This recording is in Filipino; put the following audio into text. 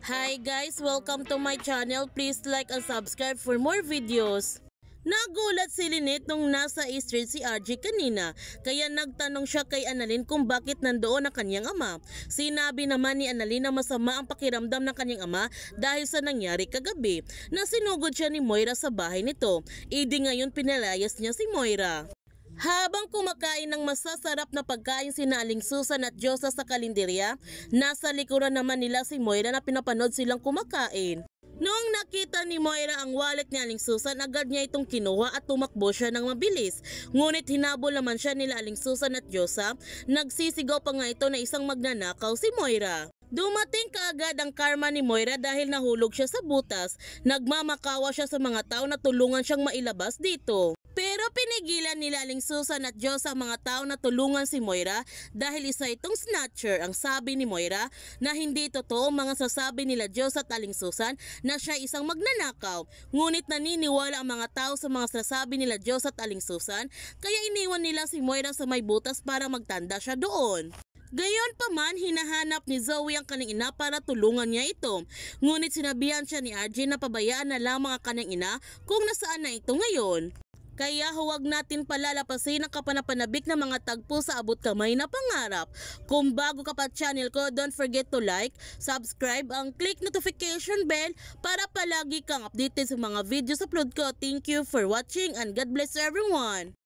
Hi guys! Welcome to my channel. Please like and subscribe for more videos. Nagulat si Lynette nung nasa street si RJ kanina, kaya nagtanong siya kay Annalyn kung bakit nandoon ang kanyang ama. Sinabi naman ni Annalyn na masama ang pakiramdam ng kanyang ama dahil sa nangyari kagabi, na sinugod siya ni Moira sa bahay nito. Idi ngayon pinalayas niya si Moira. Habang kumakain ng masasarap na pagkain sina Aling Susan at Diyosa sa kalenderya, nasa likuran naman nila si Moira na pinapanood silang kumakain. Noong nakita ni Moira ang wallet ni Aling Susan, agad niya itong kinuha at tumakbo siya ng mabilis. Ngunit hinabol naman siya nila Aling Susan at Diyosa. Nagsisigaw pa nga ito na isang magnanakaw si Moira. Dumating kaagad ang karma ni Moira dahil nahulog siya sa butas. Nagmamakawa siya sa mga tao na tulungan siyang mailabas dito. Pero pinigilan nila Aling Susan at Diyosa ang mga tao na tulungan si Moira dahil isa itong snatcher. Ang sabi ni Moira na hindi totoo mga sasabi nila Diyosa at Aling Susan na siya isang magnanakaw. Ngunit naniniwala ang mga tao sa mga sasabi nila Diyosa at Aling Susan, kaya iniwan nila si Moira sa may butas para magtanda siya doon. Gayon pa man, hinahanap ni Zoe ang kanyang ina para tulungan niya ito. Ngunit sinabihan siya ni RJ na pabayaan na lamang ang kanyang ina kung nasaan na ito ngayon. Kaya huwag natin palalapasin ang kapanapanabik na mga tagpo sa abot kamay na pangarap. Kung bago ka pa channel ko, don't forget to like, subscribe, and click notification bell para palagi kang updated sa mga videos upload ko. Thank you for watching and God bless everyone!